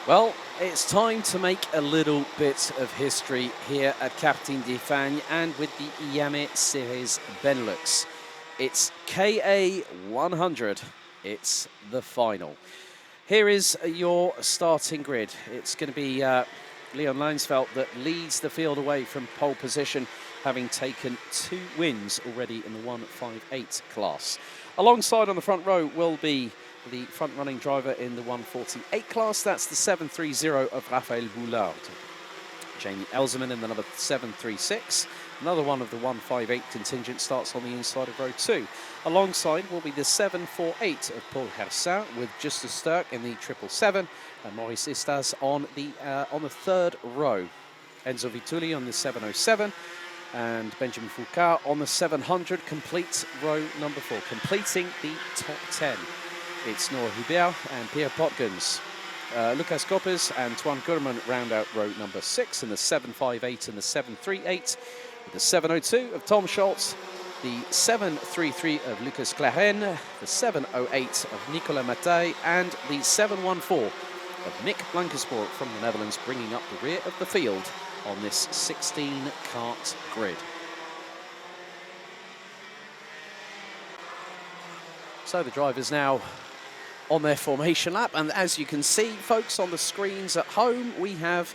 Well, it's time to make a little bit of history here at Captain d'Ifagne and with the IAME Series Benelux. It's KA100. It's the final. Here is your starting grid. It's going to be Leon Leinsveld that leads the field away from pole position, having taken 2 wins already in the 158 class. Alongside on the front row will be the front-running driver in the 148 class. That's the 730 of Raphaël Boulard. Jamie Elzerman in the number 736. Another one of the 158 contingent starts on the inside of row 2. Alongside will be the 748 of Paul Hersin with Justus Sterk in the 777 and Maurice Istas on the third row. Enzo Vituli on the 707 and Benjamin Foucault on the 700 completes row number 4, completing the top 10. It's Nora Hubert and Pierre Potgens. Lucas Coppers and Antoine Gurman round out row number 6 in the 758 and the 738. With the 702 of Tom Schultz, the 733 of Lucas Claren, the 708 of Nicolas Mattei, and the 714 of Nick Blankensport from the Netherlands, bringing up the rear of the field on this 16-kart grid. So the drivers now on their formation lap, and as you can see, folks, on the screens at home, we have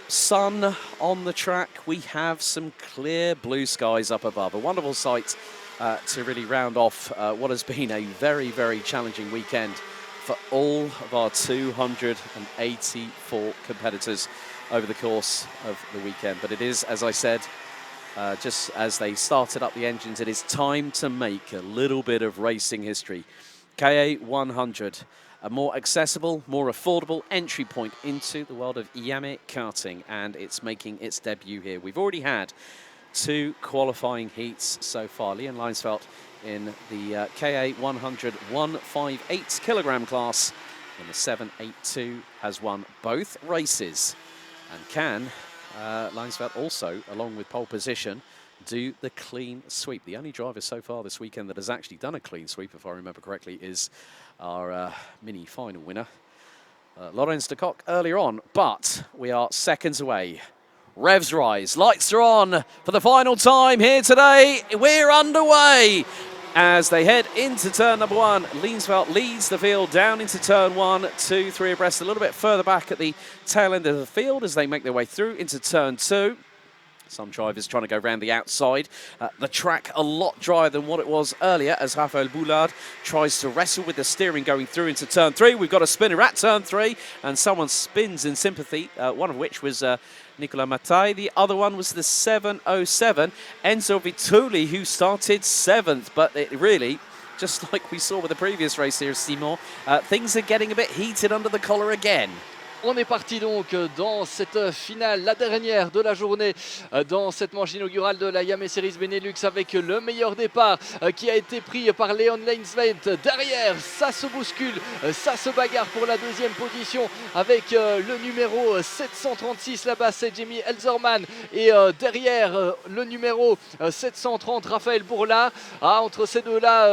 sun on the track. We have some clear blue skies up above. A wonderful sight to really round off what has been a very, very challenging weekend for all of our 284 competitors over the course of the weekend. But it is, as I said, just as they started up the engines, it is time to make a little bit of racing history. KA100, a more accessible, more affordable entry point into the world of IAME karting, and it's making its debut here. We've already had 2 qualifying heats so far. Leon Leinsveld in the KA100 158 kilogram class in the 782 has won both races. And can Leinsveld also, along with pole position, do the clean sweep? The only driver so far this weekend that has actually done a clean sweep, if I remember correctly, is our mini final winner, Laurens de Kock, earlier on. But we are seconds away. Revs rise, lights are on for the final time here today. We're underway. As they head into turn number 1, Leinsveld leads the field down into turn 1, 2, 3 abreast, a little bit further back at the tail end of the field as they make their way through into turn 2. Some drivers trying to go around the outside. The track a lot drier than what it was earlier as Raphaël Boulard tries to wrestle with the steering going through into turn 3. We've got a spinner at turn 3 and someone spins in sympathy, one of which was Nicolas Mattei. The other one was the 707, Enzo Vituli, who started 7th. But it really, just like we saw with the previous race here, Simon, things are getting a bit heated under the collar again. On est parti donc dans cette finale, la dernière de la journée, dans cette manche inaugurale de la IAME Series Benelux, avec le meilleur départ qui a été pris par Leon Leinsveld. Derrière, ça se bouscule, ça se bagarre pour la 2e position avec le numéro 736 là-bas, c'est Jamie Elzerman. Et derrière, le numéro 730, Raphaël Bourlard. Entre ces deux-là,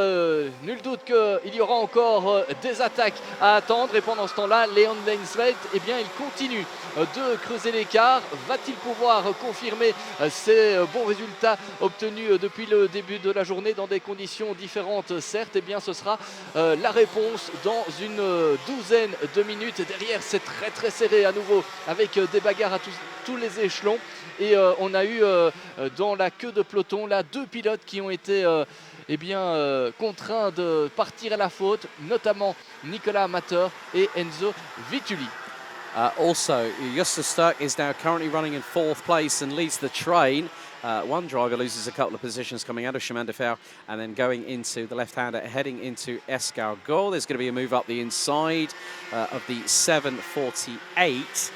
nul doute qu'il y aura encore des attaques à attendre. Et pendant ce temps-là, Leon Leinsveld, eh bien, il continue de creuser l'écart. Va-t-il pouvoir confirmer ces bons résultats obtenus depuis le début de la journée dans des conditions différentes, certes? Eh bien, ce sera la réponse dans une douzaine de minutes. Derrière, c'est très très serré à nouveau avec des bagarres à tous les échelons. Et on a eu dans la queue de peloton là 2 pilotes qui ont été contraints de partir à la faute, notamment Nicolas Matter et Enzo Vituli. Also, Justus Sterk is now currently running in 4th place and leads the train. One driver loses a couple of positions coming out of Chemin de Fer and then going into the left-hander, heading into Escargot. There's going to be a move up the inside of the 748.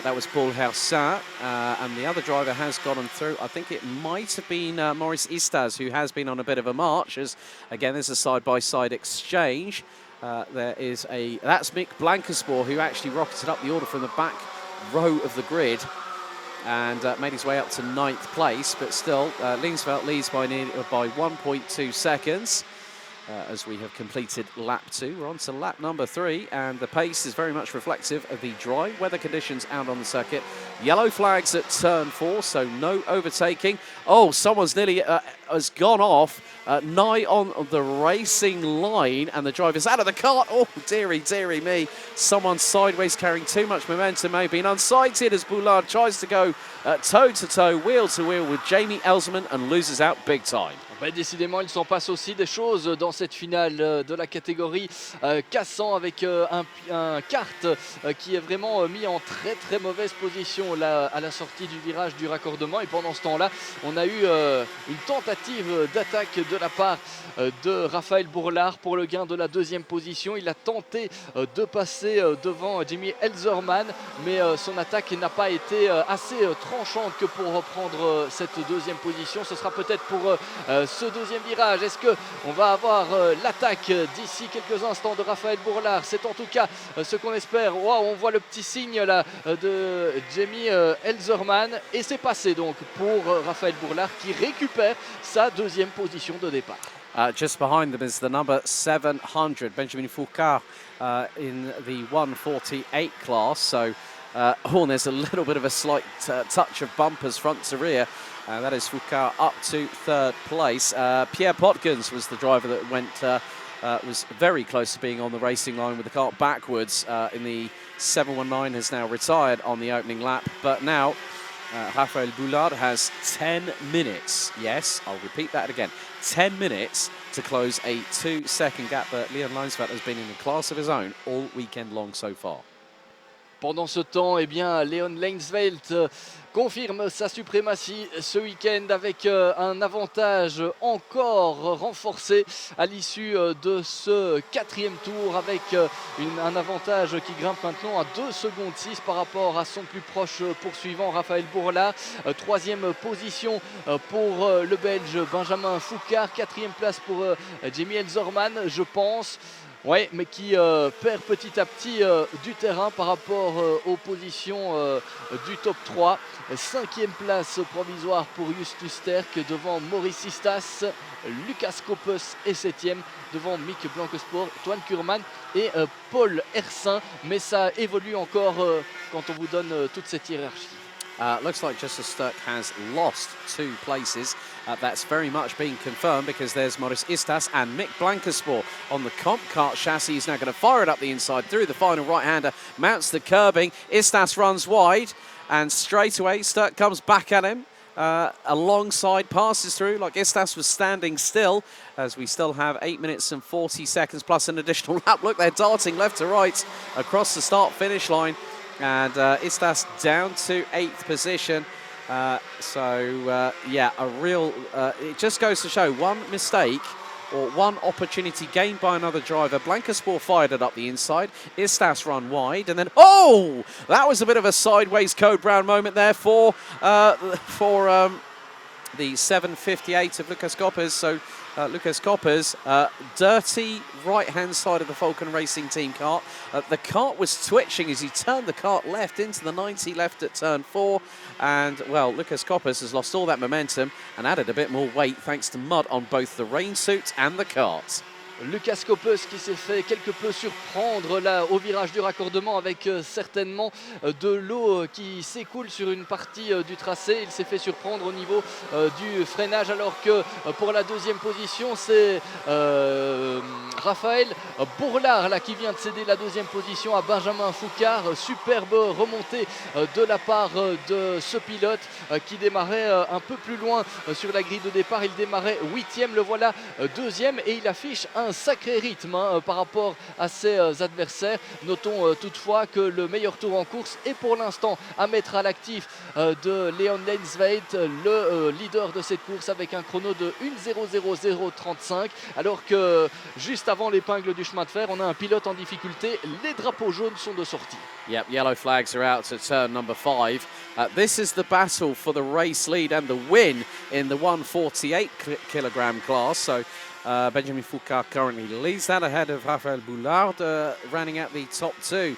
That was Paul Hersin, and the other driver has gotten through. I think it might have been Maurice Istas, who has been on a bit of a march, as, again, there's a side-by-side exchange. That's Mick Blankensport, who actually rocketed up the order from the back row of the grid and made his way up to 9th place. But still, Leinsveld leads by 1.2 seconds. as we have completed lap 2. We're on to lap number 3, and the pace is very much reflective of the dry weather conditions out on the circuit. Yellow flags at turn 4, so no overtaking. Oh, someone's nearly has gone off nigh on the racing line, and the driver's out of the cart. Oh, dearie me. Someone sideways carrying too much momentum may have been unsighted as Boulard tries to go toe-to-toe, wheel-to-wheel with Jamie Elserman and loses out big time. Ben, décidément, il s'en passe aussi des choses dans cette finale de la catégorie K100 avec un kart qui est vraiment mis en très mauvaise position là, à la sortie du virage du raccordement. Et pendant ce temps-là, on a eu une tentative d'attaque de la part de Raphaël Bourlard pour le gain de la 2e position. Il a tenté de passer devant Jamie Elserman, mais son attaque n'a pas été assez tranchante que pour reprendre cette 2e position. Ce sera peut-être pour ce 2e virage. Est-ce qu'on va avoir l'attaque d'ici quelques instants de Raphaël Bourlard? C'est en tout cas ce qu'on espère. Wow, on voit le petit signe là de Jamie Elserman et c'est passé donc pour Raphaël Bourlard qui récupère sa 2e position de départ. Just behind them is the number 700, Benjamin Foucault, in the 148 class. So, there's a little bit of a slight touch of bumpers front to rear. That is Foucault up to 3rd place. Pierre Potgans was the driver that was very close to being on the racing line with the kart backwards in the 719, has now retired on the opening lap. But now, Raphaël Boulard has 10 minutes. Yes, I'll repeat that again. 10 minutes to close a 2-second gap. But Leon Leinsveld has been in a class of his own all weekend long so far. Pendant ce temps, eh bien, Leon Leinsveld confirme sa suprématie ce week-end avec un avantage encore renforcé à l'issue de ce 4e tour avec un avantage qui grimpe maintenant à 2 secondes 6 par rapport à son plus proche poursuivant Raphaël Bourlard. 3e position pour le Belge Benjamin Foucard, 4e place pour Jamie Elserman, je pense. Ouais, mais qui perd petit à petit du terrain par rapport aux positions du top 3. 5e place provisoire pour Justus Sterk devant Maurice Sistas. Lucas Koppes est 7e devant Mick Blankesport, Toine Kurman et Paul Hersin. Mais ça évolue encore quand on vous donne toute cette hiérarchie. Looks like Justus Sterk has lost 2 places. That's very much being confirmed because there's Maurice Istas and Mick Blankesport on the comp kart chassis. He's now going to fire it up the inside through the final right-hander, mounts the curbing. Istas runs wide and straight away Sterk comes back at him. Alongside, passes through like Istas was standing still as we still have 8 minutes and 40 seconds plus an additional lap. Look, they're darting left to right across the start-finish line. And Istas down to 8th position. Yeah, a real... it just goes to show one mistake or one opportunity gained by another driver. Blankesport fired it up the inside. Istas run wide. And then, oh! That was a bit of a sideways Code Brown moment there for the 758 of Lucas Koppes. So Lucas Koppes, dirty right-hand side of the Falcon Racing Team kart. The kart was twitching as he turned the kart left into the 90 left at turn 4. And, well, Lucas Koppes has lost all that momentum and added a bit more weight thanks to mud on both the rain suit and the kart. Lucas Koppes qui s'est fait quelque peu surprendre là au virage du raccordement avec certainement de l'eau qui s'écoule sur une partie du tracé. Il s'est fait surprendre au niveau du freinage alors que pour la 2e position c'est Raphaël Bourlard là, qui vient de céder la 2e position à Benjamin Foucard. Superbe remontée de la part de ce pilote qui démarrait un peu plus loin sur la grille de départ. Il démarrait 8e, le voilà 2e et il affiche un sacré rythme par rapport à ses adversaires. Notons toutefois que le meilleur tour en course est pour l'instant à mettre à l'actif de Leon Leinsveld, le leader de cette course avec un chrono de 1:00:35 alors que juste avant l'épingle du chemin de fer, on a un pilote en difficulté. Les drapeaux jaunes sont de sortie. Yep, yellow flags are out to turn number 5. This is the battle for the race lead and the win in the 148 kilogram class. So Benjamin Foucault currently leads that ahead of Raphaël Boulard. Running at the top 2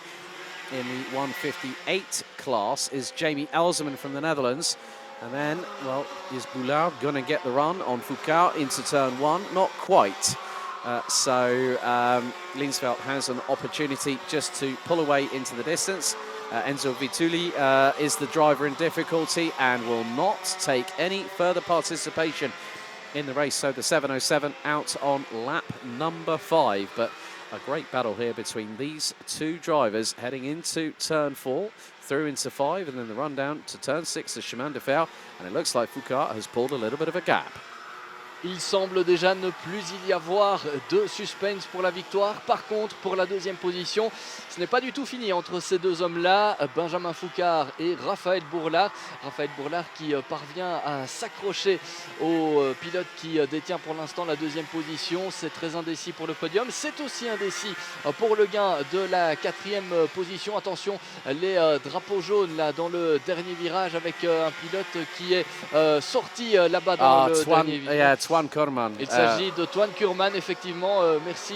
in the 158 class is Jamie Elserman from the Netherlands. And then, well, is Boulard going to get the run on Foucault into turn 1? Not quite. Linsveld has an opportunity just to pull away into the distance. Enzo Vituli is the driver in difficulty and will not take any further participation in the race. So the 707 out on lap number 5. But a great battle here between these two drivers heading into turn 4, through into 5, and then the run down to turn 6 of Chemin de Fer. And it looks like Foucault has pulled a little bit of a gap. Il semble déjà ne plus y avoir de suspense pour la victoire. Par contre, pour la deuxième position, ce n'est pas du tout fini entre ces deux hommes-là, Benjamin Foucard et Raphaël Bourlard. Raphaël Bourlard qui parvient à s'accrocher au pilote qui détient pour l'instant la deuxième position. C'est très indécis pour le podium. C'est aussi indécis pour le gain de la 4e position. Attention, les drapeaux jaunes là dans le dernier virage avec un pilote qui est sorti là-bas dans le dernier virage. Il s'agit de Toine Kurman, effectivement. Merci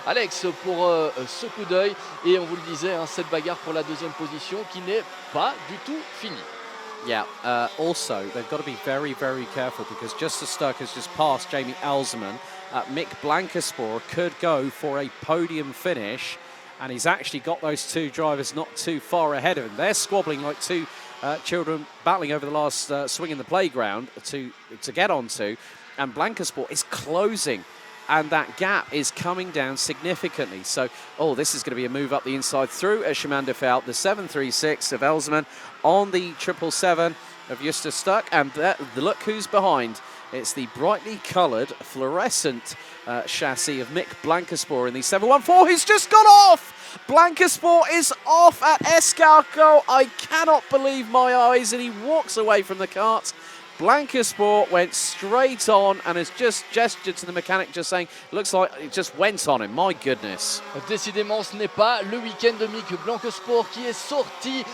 Alex pour ce coup d'œil. Et on vous le disait, cette bagarre pour la deuxième position qui n'est pas du tout finie. Yeah, also, they've got to be very, very careful because just as Sturck has just passed Jamie Elsman, Mick Blankerspoor could go for a podium finish, and he's actually got those two drivers not too far ahead of him. They're squabbling like two children battling over the last swing in the playground to get onto. And Blankerspoor is closing, and that gap is coming down significantly. So, this is going to be a move up the inside through a Chemin de Fer, the 736 of Elsman on the 777 of Justus Sturck. And look who's behind. It's the brightly coloured fluorescent chassis of Mick Blankerspoor in the 714, who's just gone off. Blankerspoor is off at Escargot. I cannot believe my eyes, and he walks away from the kart. Blankerspoor went straight on and has just gestured to the mechanic, just saying, looks like it just went on him. My goodness. Décidément, ce n'est pas le week-end de Mick Blankerspoor qui est sorti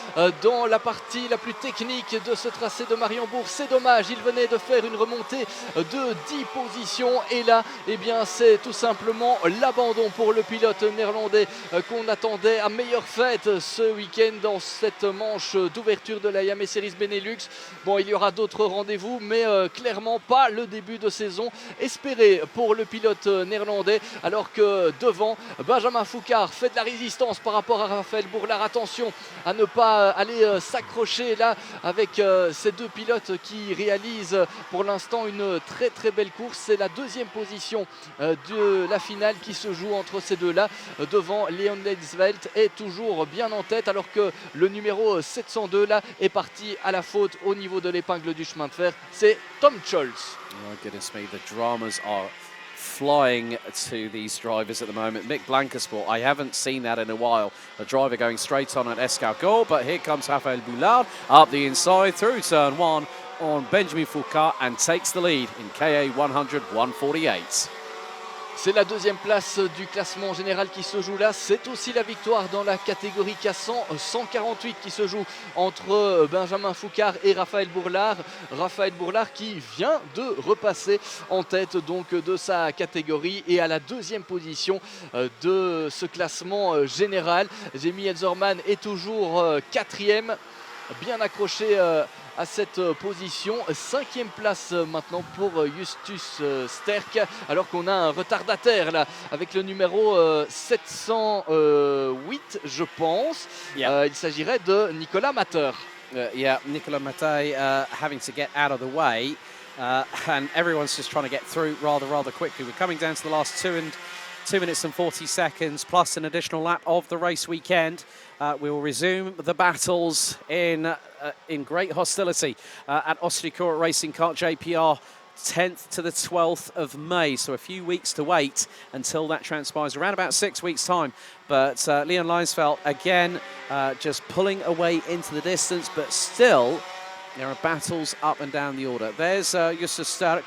dans la partie la plus technique de ce tracé de Mariembourg. C'est dommage, il venait de faire une remontée de 10 positions. Et là, eh bien, c'est tout simplement l'abandon pour le pilote néerlandais qu'on attendait à meilleure fête ce week-end dans cette manche d'ouverture de la Yamaha Series Benelux. Bon, il y aura d'autres rendez-vous, mais clairement pas le début de saison espéré pour le pilote néerlandais, alors que devant, Benjamin Foucard fait de la résistance par rapport à Raphaël Bourlard. Attention à ne pas aller s'accrocher là avec ces deux pilotes qui réalisent pour l'instant une très très belle course. C'est la deuxième position de la finale qui se joue entre ces deux-là. Devant, Leon Leinsveld est toujours bien en tête, alors que le numéro 702 là est parti à la faute au niveau de l'épingle du chemin de fer. C'est Tom Scholz. Oh goodness me, the dramas are flying to these drivers at the moment. Mick Blankerspoor, I haven't seen that in a while. A driver going straight on at Escargot, but here comes Raphaël Boulard up the inside through turn 1 on Benjamin Foucault and takes the lead in KA100 148. C'est la deuxième place du classement général qui se joue là. C'est aussi la victoire dans la catégorie K100 148 qui se joue entre Benjamin Foucard et Raphaël Bourlard. Raphaël Bourlard qui vient de repasser en tête donc de sa catégorie et à la deuxième position de ce classement général. Jamie Elzorman est toujours quatrième, bien accroché à cette position. 5e place maintenant pour Justus Sterck, alors qu'on a un retardataire là avec le numéro 708 je pense. Yeah. Il s'agirait de Nicolas Matter. Nicolas Mattei having to get out of the way, and everyone's just trying to get through rather quickly. We're coming down to the last 2 minutes and 40 seconds plus an additional lap of the race weekend. We will resume the battles in great hostility at Ostricourt Racing Kart JPR 10th to the 12th of May. So a few weeks to wait until that transpires, around about 6 weeks' time. But Leon Leinsveld, again, just pulling away into the distance, but still there are battles up and down the order. There's Justus Sterck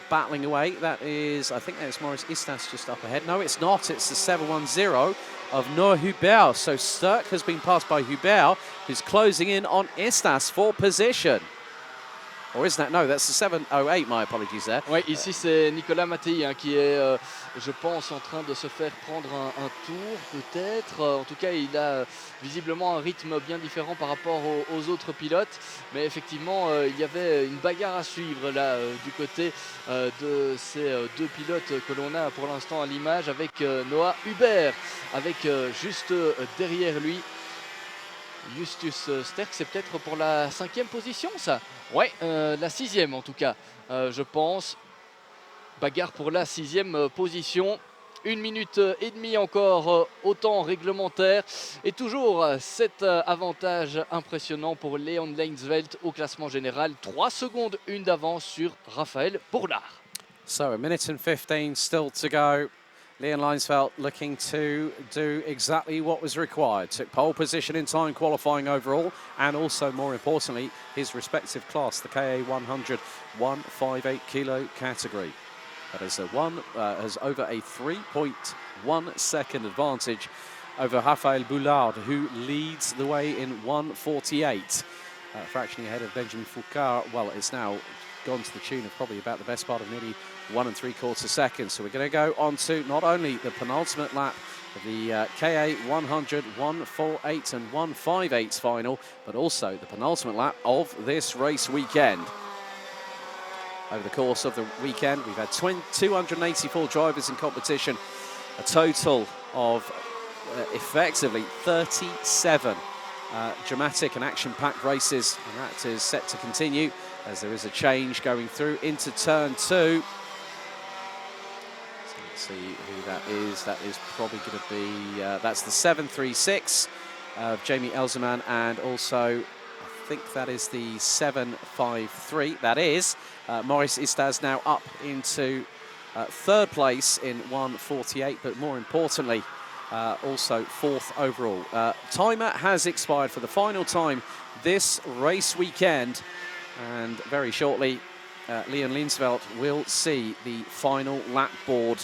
battling away. That is, I think there's Maurice Istas just up ahead. No, it's not. It's the 710 of Noah Hubert. So Sterck has been passed by Hubert, who's closing in on Istas for position. Or isn't that? No, that's the 7:08. My apologies there. Oui, ici c'est Nicolas Mattei hein, qui est, je pense, en train de se faire prendre un tour peut-être. En tout cas, il a visiblement un rythme bien différent par rapport aux autres pilotes. Mais effectivement, il y avait une bagarre à suivre là du côté de ces deux pilotes que l'on a pour l'instant à l'image avec Noah Hubert, avec juste derrière lui Justus Sterck. C'est peut-être pour la 5e position ça? Ouais, la 6e en tout cas, je pense. Bagarre pour la 6e position. 1 minute et demie encore au temps réglementaire. Et toujours cet avantage impressionnant pour Leon Leinsveld au classement général. 3 secondes 1 d'avance sur Raphaël Bourlard. So 1 minute and 15 still to go. Leon Leinsveld looking to do exactly what was required. Took pole position in time qualifying overall, and also, more importantly, his respective class, the KA100 158 kilo category. That is has over a 3.1 second advantage over Raphaël Bourlard, who leads the way in 148. Fractioning ahead of Benjamin Foucault. Well, it's now gone to the tune of probably about the best part of nearly 1 3/4 seconds. So we're going to go on to not only the penultimate lap of the KA100 148 and 158 final, but also the penultimate lap of this race weekend. Over the course of the weekend, we've had 284 drivers in competition, a total of effectively 37 dramatic and action-packed races, and that is set to continue as there is a change going through into turn 2. So let's see who that is. That is probably going to be, that's the 736 of Jamie Elzerman, and also I think that is the 753. That is Maurice Istaz now up into 3rd place in 148, but more importantly, also 4th overall. Timer has expired for the final time this race weekend, and very shortly Leon Leinsveld will see the final lap board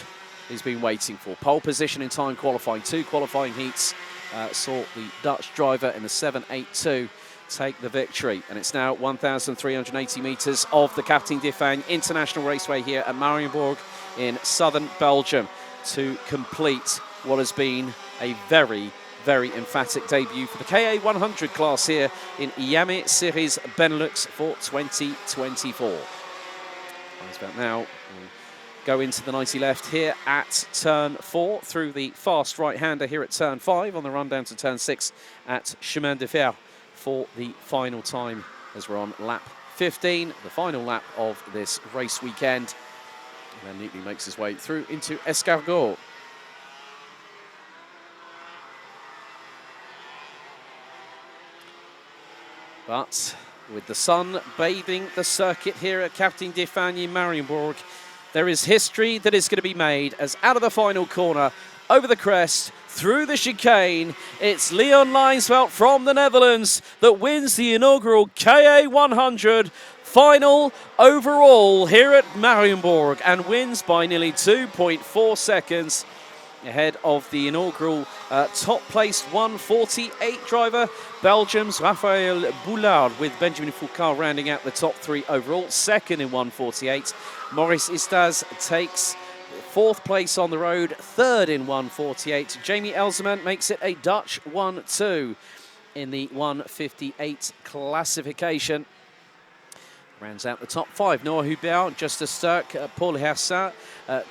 he's been waiting for. Pole position in time qualifying. 2 qualifying heats saw the Dutch driver in the 782 take the victory, and it's now 1,380 metres of the Captain Diffang International Raceway here at Mariembourg in southern Belgium to complete what has been a very, very emphatic debut for the KA100 class here in Yame Series Benelux for 2024. Now we'll go into the 90 left here at turn 4 through the fast right-hander here at turn 5 on the run down to turn 6 at Chemin de Fer for the final time as we're on lap 15, the final lap of this race weekend. And then neatly makes his way through into Escargot. But with the sun bathing the circuit here at Captain Diffang in Mariembourg, there is history that is going to be made as out of the final corner, over the crest, through the chicane, it's Leon Leinsveld from the Netherlands that wins the inaugural KA100 final overall here at Mariembourg and wins by nearly 2.4 seconds ahead of the inaugural top-placed 148 driver, Belgium's Raphaël Bourlard, with Benjamin Foucault rounding out the top 3 overall. Second in 148, Maurice Istaz takes 4th place on the road, 3rd in 148. Jamie Elzerman makes it a Dutch 1-2 in the 158 classification. Rounds out the top 5. Noah Hubert, Justus Sterck, Paul Hersin,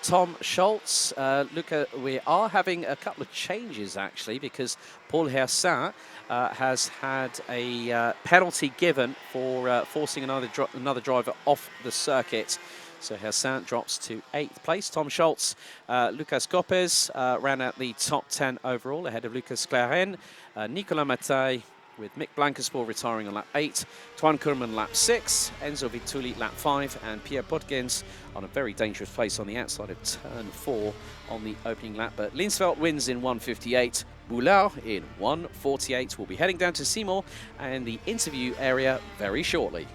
Tom Schultz. We are having a couple of changes actually, because Paul Hersin has had a penalty given for forcing another driver off the circuit. So Hersin drops to 8th place. Tom Schultz, Lucas Copes ran out the top 10 overall ahead of Lucas Claren. Nicolas Mattei with Mick Blankenspor retiring on lap 8, Twan Kurman lap 6, Enzo Vituli lap 5, and Pierre Potgens on a very dangerous place on the outside of turn 4 on the opening lap. But Leinsveld wins in 158, Bourlard in 148. We'll be heading down to Seymour and the interview area very shortly.